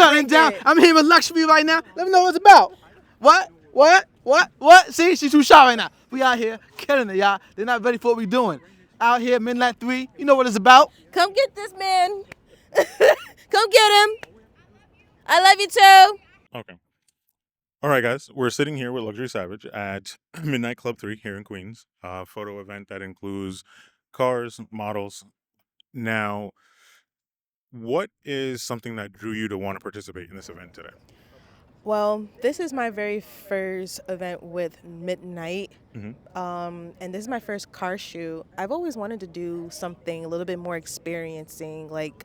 shutting down. I'm here with Luxury right now. Let me know what it's about. What? See, she's too shy right now. We out here killing it, y'all. They're not ready for what we doing. Out here, midnight 3. You know what it's about. Come get this man. Come get him. I love you too. Okay. All right, guys. We're sitting here with Luxury Savage at Midnight Club 3 here in Queens. A photo event that includes cars, models. Now, what is something that drew you to want to participate in this event today? Well, this is my very first event with Midnight, and this is my first car shoot. I've always wanted to do something a little bit more experiencing, like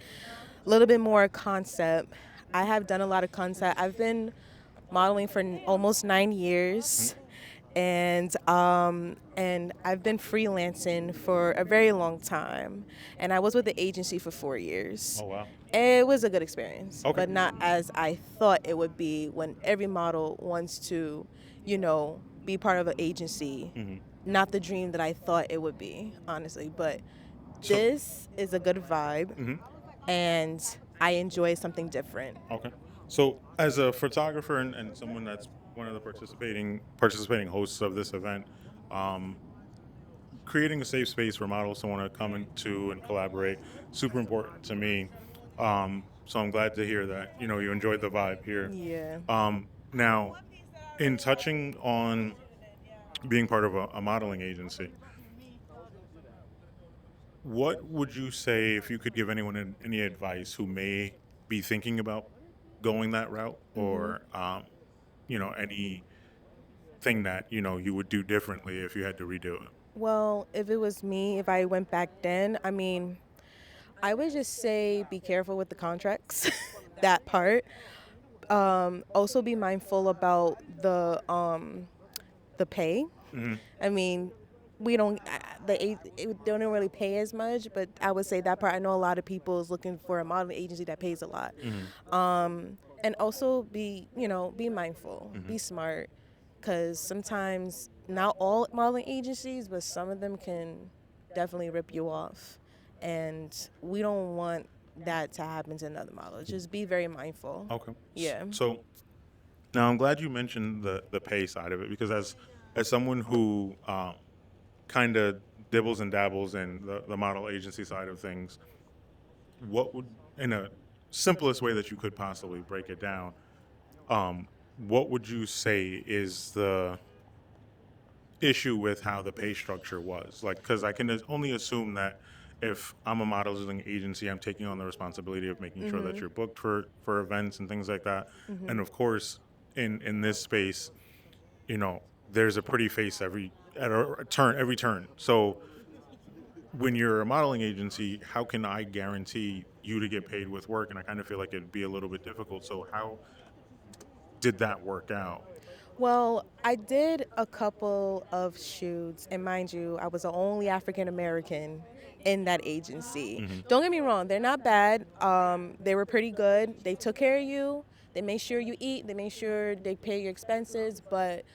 a little bit more concept. I have done a lot of concept. I've been modeling for almost 9 years, and I've been freelancing for a very long time. And I was with the agency for 4 years. Oh, wow. It was a good experience, Okay. but not as I thought it would be when every model wants to, be part of an agency. Not the dream that I thought it would be, honestly. But this is a good vibe, and I enjoy something different. Okay. So, as a photographer and someone that's one of the participating hosts of this event, creating a safe space for models to want to come into and collaborate, super important to me. So I'm glad to hear that you enjoyed the vibe here. Yeah. Now, in touching on being part of a modeling agency, what would you say if you could give anyone any advice who may be thinking about going that route, or anything that you would do differently if you had to redo it? Well, if it was me, if I went back then, I would just say be careful with the contracts, that part. Also be mindful about the pay. I mean, we don't it don't really pay as much, but I would say that part. I know a lot of people is looking for a modeling agency that pays a lot. And also be mindful, be smart, because sometimes not all modeling agencies, but some of them can definitely rip you off. And we don't want that to happen to another model. Just be very mindful. Okay. Yeah. So now I'm glad you mentioned the pay side of it, because as someone who kind of dibbles and dabbles in the model agency side of things, what would, in a simplest way that you could possibly break it down, what would you say is the issue with how the pay structure was? Like, because I can only assume that if I'm a modeling agency, I'm taking on the responsibility of making sure that you're booked for events and things like that. And of course, in this space, there's a pretty face every turn. So when you're a modeling agency, how can I guarantee you to get paid with work? And I kind of feel like it'd be a little bit difficult. So how did that work out? Well, I did a couple of shoots, and mind you, I was the only African American in that agency. Don't get me wrong, they're not bad. They were pretty good. They took care of you. They made sure you eat. They made sure they pay your expenses. But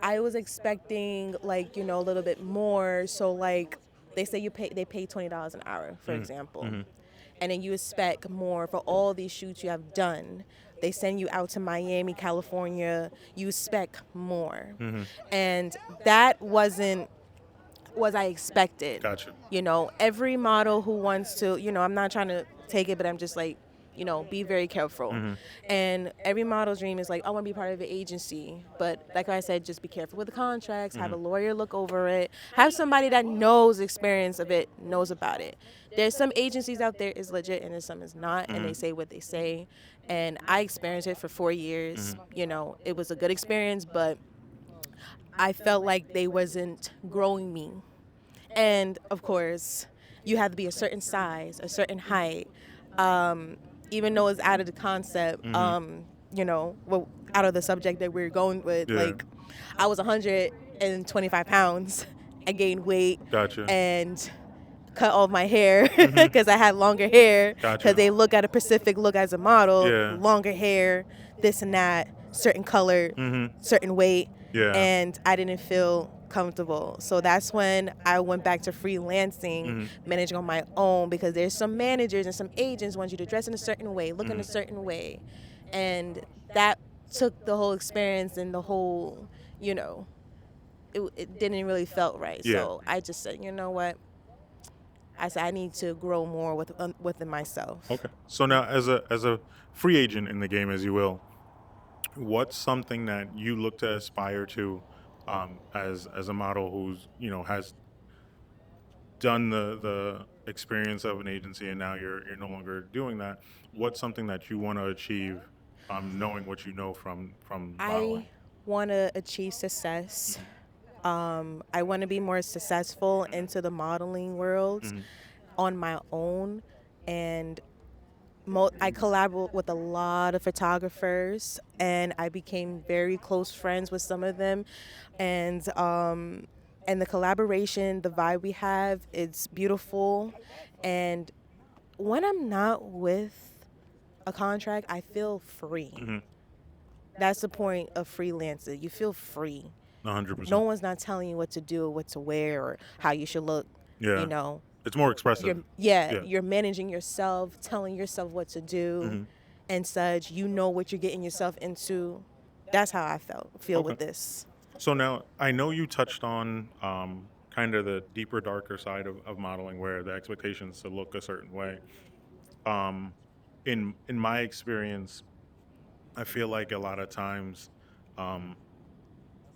I was expecting a little bit more. So they say they pay $20 an hour, for example, and then you expect more for all these shoots you have done. They send you out to Miami, California. You expect more, and that wasn't what I expected. Gotcha. Every model who wants to, I'm not trying to take it, but I'm just be very careful. And every model's dream is I want to be part of an agency. But like I said, just be careful with the contracts, have a lawyer look over it, have somebody that knows experience of it, knows about it. There's some agencies out there is legit and there's some is not, and they say what they say. And I experienced it for 4 years. It was a good experience, but I felt like they wasn't growing me. And of course, you have to be a certain size, a certain height. Even though it's out of the concept, out of the subject that we're going with. Yeah. I was 125 pounds. I gained weight. Gotcha. And cut off my hair because I had longer hair. Gotcha. Because they look at a specific look as a model. Yeah. Longer hair, this and that, certain color, certain weight. Yeah. And I didn't feel comfortable. So that's when I went back to freelancing, managing on my own, because there's some managers and some agents want you to dress in a certain way, look in a certain way. And that took the whole experience and the whole, you know, it didn't really felt right. Yeah. So I just said, you know what? I said I need to grow more within myself. Okay. So now, as a free agent in the game, as you will, what's something that you look to aspire to, as a model who's has done the experience of an agency and now you're no longer doing that? What's something that you want to achieve, knowing what you know from modeling? I want to achieve success. I want to be more successful into the modeling world on my own, and I collaborate with a lot of photographers, and I became very close friends with some of them, and the collaboration, the vibe we have, it's beautiful, and when I'm not with a contract, I feel free. That's the point of freelancer. You feel free. 100%. No one's not telling you what to do, what to wear, or how you should look. Yeah. You know, It's more expressive. you're managing yourself, telling yourself what to do, and such. You know what you're getting yourself into. That's how I feel Okay. with this. So now I know you touched on kind of the deeper, darker side of modeling, where the expectations to look a certain way. Um, in my experience, I feel like a lot of times, um,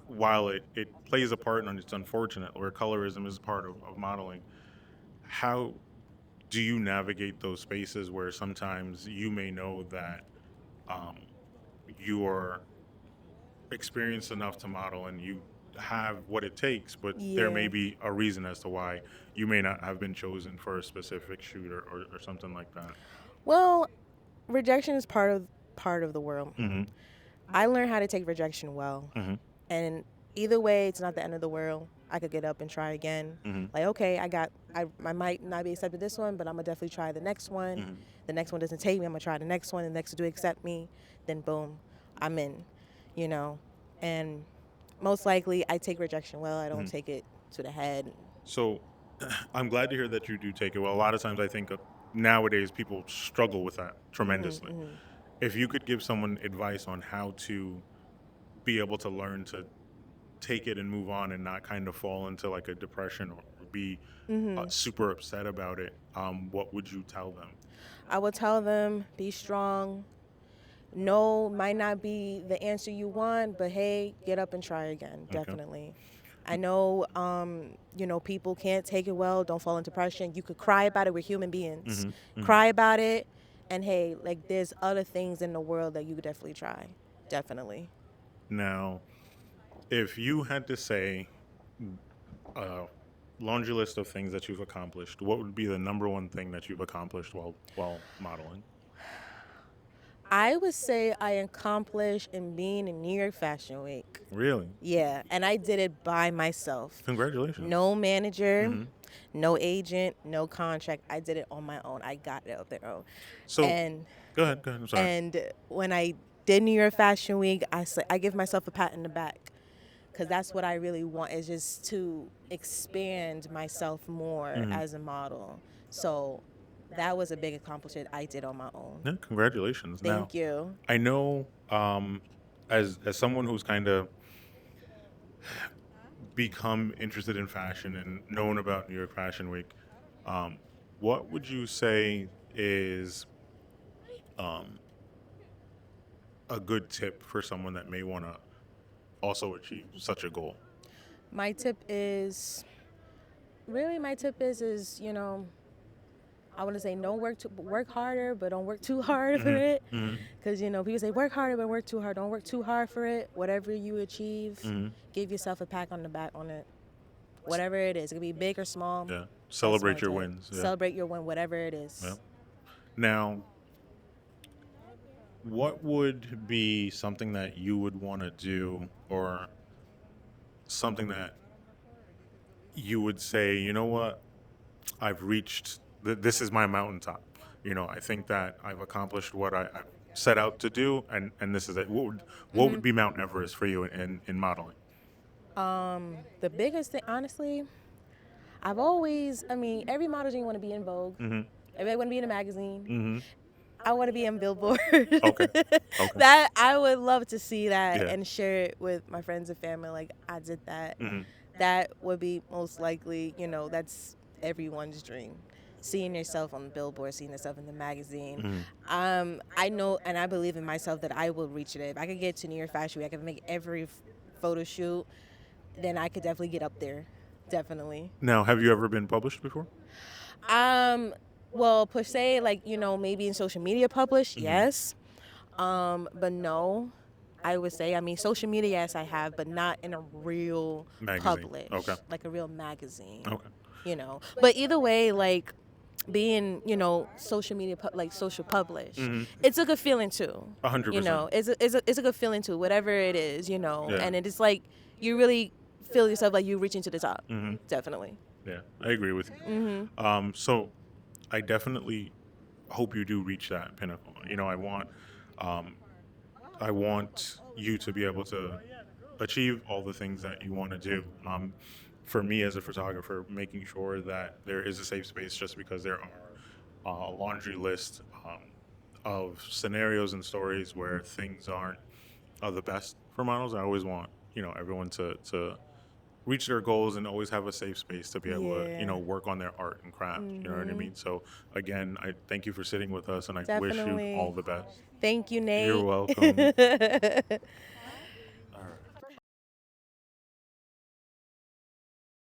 while it plays a part and it's unfortunate, where colorism is part of modeling, how do you navigate those spaces where sometimes you may know that um, you are experienced enough to model and you have what it takes, but there may Yeah. be a reason as to why you may not have been chosen for a specific shoot or something like that? Well, rejection is part of the world. Mm-hmm. I learned how to take rejection well, Mm-hmm. and either way, it's not the end of the world. I could get up and try again. Mm-hmm. Like, okay, I might not be accepted this one, but I'm gonna definitely try the next one. Mm-hmm. The next one doesn't take me, I'm gonna try the next one. The next one do accept me, then boom, I'm in. You know, and most likely I take rejection well. I don't take it to the head. So I'm glad to hear that you do take it well. A lot of times I think nowadays people struggle with that tremendously. If you could give someone advice on how to be able to learn to take it and move on and not kind of fall into like a depression or be super upset about it, what would you tell them? I would tell them, be strong. No might not be the answer you want, but hey, get up and try again. Okay. Definitely. I know, people can't take it well. Don't fall into depression. You could cry about it. We're human beings. Cry about it, and hey, like there's other things in the world that you could definitely try. Definitely. Now, if you had to say a laundry list of things that you've accomplished, what would be the number one thing that you've accomplished while modeling? I would say I accomplished in being in New York Fashion Week. Really? Yeah, and I did it by myself. Congratulations. No manager, no agent, no contract. I did it on my own. I got it out there. So And go ahead. I'm sorry. and when I did New York Fashion Week, I give myself a pat in the back, because that's what I really want, is just to expand myself more as a model. So that was a big accomplishment I did on my own. Yeah, congratulations. Thank Now, you. I know, as someone who's kind of become interested in fashion and known about New York Fashion Week, what would you say is a good tip for someone that may want to also achieve such a goal? My tip is I want to say work harder, but don't work too hard for it. Because people say work harder, but work too hard. Don't work too hard for it. Whatever you achieve, give yourself a pat on the back on it. Whatever it is, it could be big or small. Yeah. That's Celebrate my your tip. wins. Yeah. Celebrate your win, whatever it is. Yeah. Now, what would be something that you would want to do, or something that you would say, you know what, I've reached, this is my mountaintop. I think that I've accomplished what I set out to do, and this is it. What would be Mount Everest for you in modeling? The biggest thing, honestly, every model dream want to be in Vogue. Everybody want to be in a magazine. I want to be on Billboard. Okay. Okay. That I would love to see that Yeah. and share it with my friends and family. Like I did that. Mhm. That would be most likely, that's everyone's dream. Seeing yourself on the Billboard, seeing yourself in the magazine. I know and I believe in myself that I will reach it. If I could get to New York Fashion Week, I could make every photo shoot, then I could definitely get up there. Definitely. Now, have you ever been published before? Well, per se, like, maybe in social media published, yes. But no, I would say, I mean, social media, yes, I have, but not in a real Magazine. publish, Okay. like a real magazine, Okay. But either way, like, being, social media, like social publish, it's a good feeling too. 100%. It's a good feeling too, whatever it is, and it is like, you really feel yourself like you're reaching to the top. Definitely. Yeah, I agree with you. So I definitely hope you do reach that pinnacle. I want you to be able to achieve all the things that you want to do. For me as a photographer, making sure that there is a safe space, just because there are a laundry list of scenarios and stories where things aren't the best for models. I always want everyone to reach their goals and always have a safe space to be able to work on their art and craft. You know what I mean? So again, I thank you for sitting with us, and I wish Definitely. you all the best. Thank you, Nate. You're welcome.